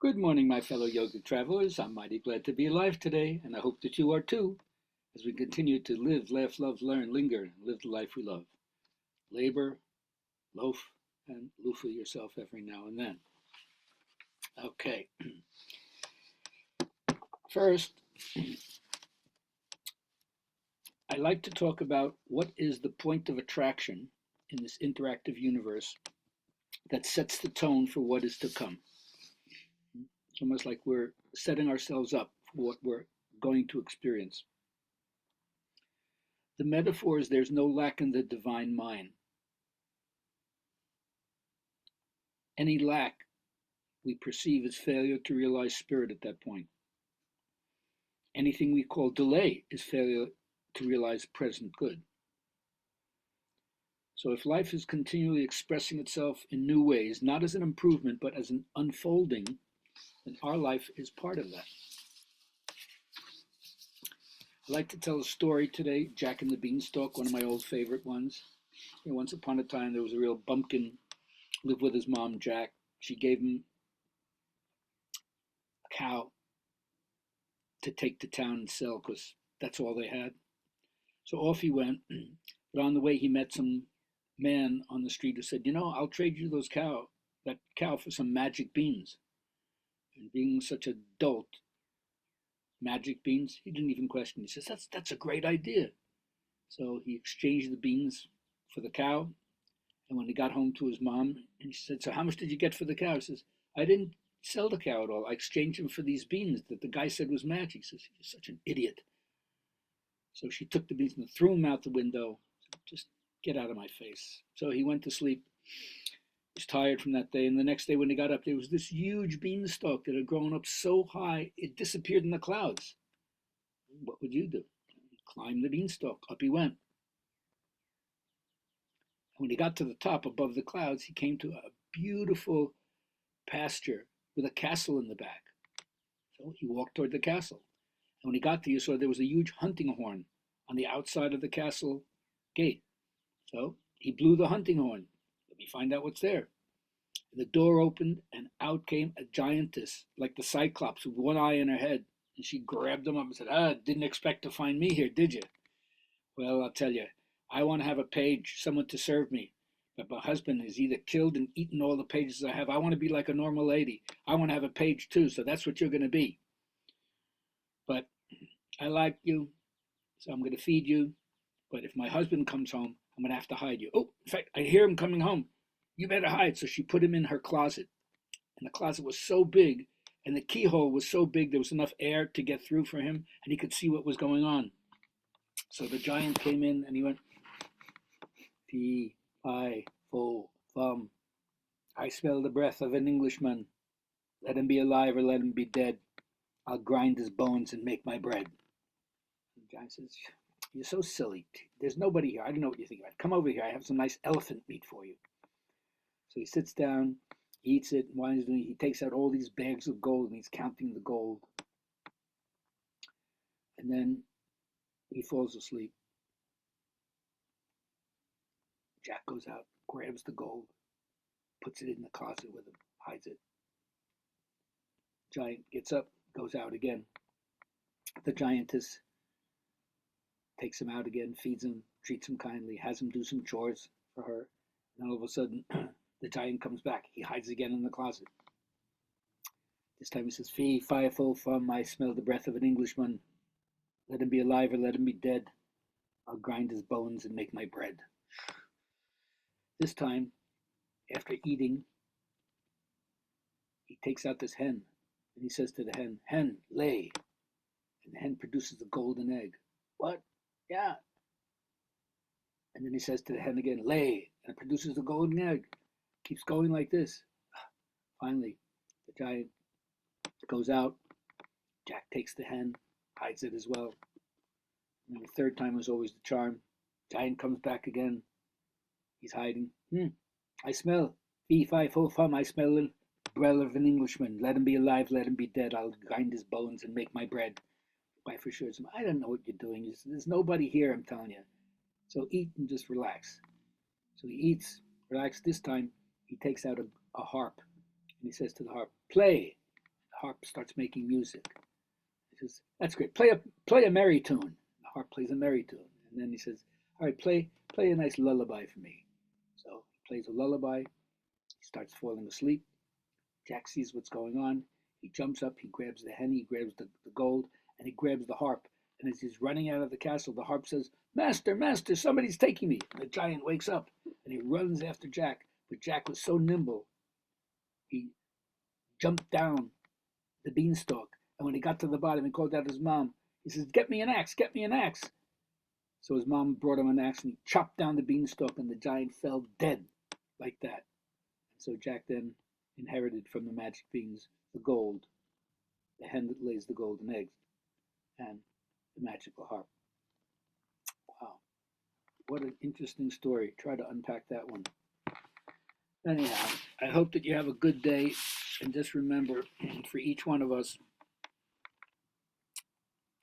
Good morning, my fellow yoga travelers. I'm mighty glad to be alive today, and I hope that you are too, as we continue to live, laugh, love, learn, linger, and live the life we love. Labor, loaf, and loofah yourself every now and then. Okay, first, I like to talk about what is the point of attraction in this interactive universe that sets the tone for what is to come. It's almost like we're setting ourselves up for what we're going to experience. The metaphor is there's no lack in the divine mind. Any lack we perceive as failure to realize spirit at that point. Anything we call delay is failure to realize present good. So if life is continually expressing itself in new ways, not as an improvement, but as an unfolding, then our life is part of that. I'd like to tell a story today, Jack and the Beanstalk, one of my old favorite ones. Once upon a time, there was a real bumpkin, lived with his mom, Jack. She gave him a cow to take to town and sell because that's all they had. So off he went, but on the way he met some man on the street who said, I'll trade you that cow for some magic beans. And being such a dolt, magic beans, he didn't even question. He says, that's a great idea. So he exchanged the beans for the cow. And when he got home to his mom, and she said, so how much did you get for the cow? He says, I didn't sell the cow at all. I exchanged him for these beans that the guy said was magic. He says, you're such an idiot. So she took the beans and threw them out the window. Just get out of my face. So he went to sleep. He was tired from that day. And the next day when he got up, there was this huge beanstalk that had grown up so high, it disappeared in the clouds. What would you do? He climbed the beanstalk. Up he went. And when he got to the top above the clouds, he came to a beautiful pasture with a castle in the back. So he walked toward the castle. And when he got there, he saw there was a huge hunting horn on the outside of the castle gate. So he blew the hunting horn. Let me find out what's there. And the door opened, and out came a giantess, like the Cyclops, with one eye in her head. And she grabbed him up and said, didn't expect to find me here, did you? Well, I'll tell you, I want to have a page, someone to serve me. But my husband is either killed and eaten all the pages I have. I want to be like a normal lady. I want to have a page too, so that's what you're going to be. But I like you, so I'm going to feed you. But if my husband comes home, I'm going to have to hide you. Oh, in fact, I hear him coming home. You better hide. So she put him in her closet. And the closet was so big, and the keyhole was so big, there was enough air to get through for him, and he could see what was going on. So the giant came in, and he went, fee, fi, fo, fum. I smell the breath of an Englishman. Let him be alive or let him be dead. I'll grind his bones and make my bread. The giant says, you're so silly. There's nobody here. I don't know what you think about. Come over here. I have some nice elephant meat for you. So he sits down, he eats it, and while he's doing it, he takes out all these bags of gold and he's counting the gold. And then he falls asleep. Jack goes out, grabs the gold, puts it in the closet with him, hides it. Giant gets up, goes out again. The giantess takes him out again, feeds him, treats him kindly, has him do some chores for her. And all of a sudden, the giant comes back. He hides again in the closet. This time he says, fee, fi, fo, fum, I smell the breath of an Englishman. Let him be alive or let him be dead. I'll grind his bones and make my bread. This time, after eating, he takes out this hen and he says to the hen, hen, lay. And the hen produces a golden egg. What? Yeah. And then he says to the hen again, lay. And it produces a golden egg. Keeps going like this. Finally, the giant goes out. Jack takes the hen, hides it as well. And the third time was always the charm. Giant comes back again. He's hiding. I smell. Fee, fi, fo, fum. I smell the breath of an Englishman. Let him be alive, let him be dead. I'll grind his bones and make my bread. Wife assures him, I don't know what you're doing. There's nobody here, I'm telling you. So eat and just relax. So he eats, relax. This time he takes out a harp and he says to the harp, play. harp starts making music. He says, "That's great. Play a merry tune." The harp plays a merry tune, and then he says, "All right, play a nice lullaby for me." So he plays a lullaby. He starts falling asleep. Jack sees what's going on. He jumps up. He grabs the hen. He grabs the gold, and he grabs the harp. And as he's running out of the castle, the harp says, "Master, master, somebody's taking me." And the giant wakes up and he runs after Jack. But Jack was so nimble, he jumped down the beanstalk. And when he got to the bottom, he called out his mom. He says, "Get me an axe, get me an axe." So his mom brought him an axe and he chopped down the beanstalk, and the giant fell dead like that. And so Jack then inherited from the magic beans the gold, the hen that lays the golden eggs, and the magical harp. Wow, what an interesting story. Try to unpack that one. Anyhow, I hope that you have a good day. And just remember, for each one of us,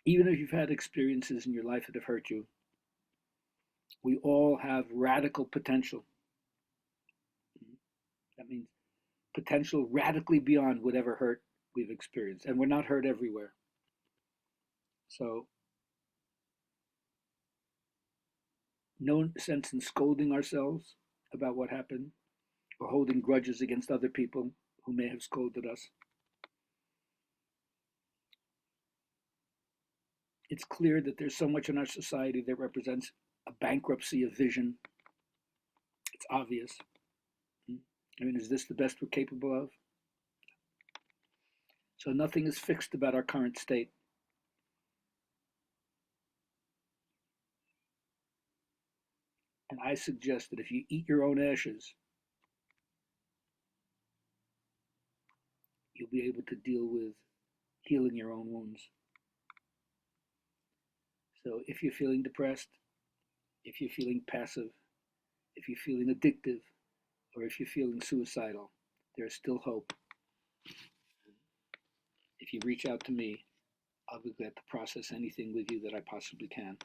even if you've had experiences in your life that have hurt you, we all have radical potential. That means potential radically beyond whatever hurt we've experienced. And we're not hurt everywhere. So, no sense in scolding ourselves about what happened or holding grudges against other people who may have scolded us. It's clear that there's so much in our society that represents a bankruptcy of vision. It's obvious. I mean, is this the best we're capable of? So nothing is fixed about our current state. And I suggest that if you eat your own ashes, you'll be able to deal with healing your own wounds. So if you're feeling depressed, if you're feeling passive, if you're feeling addictive, or if you're feeling suicidal, there's still hope. If you reach out to me, I'll be glad to process anything with you that I possibly can.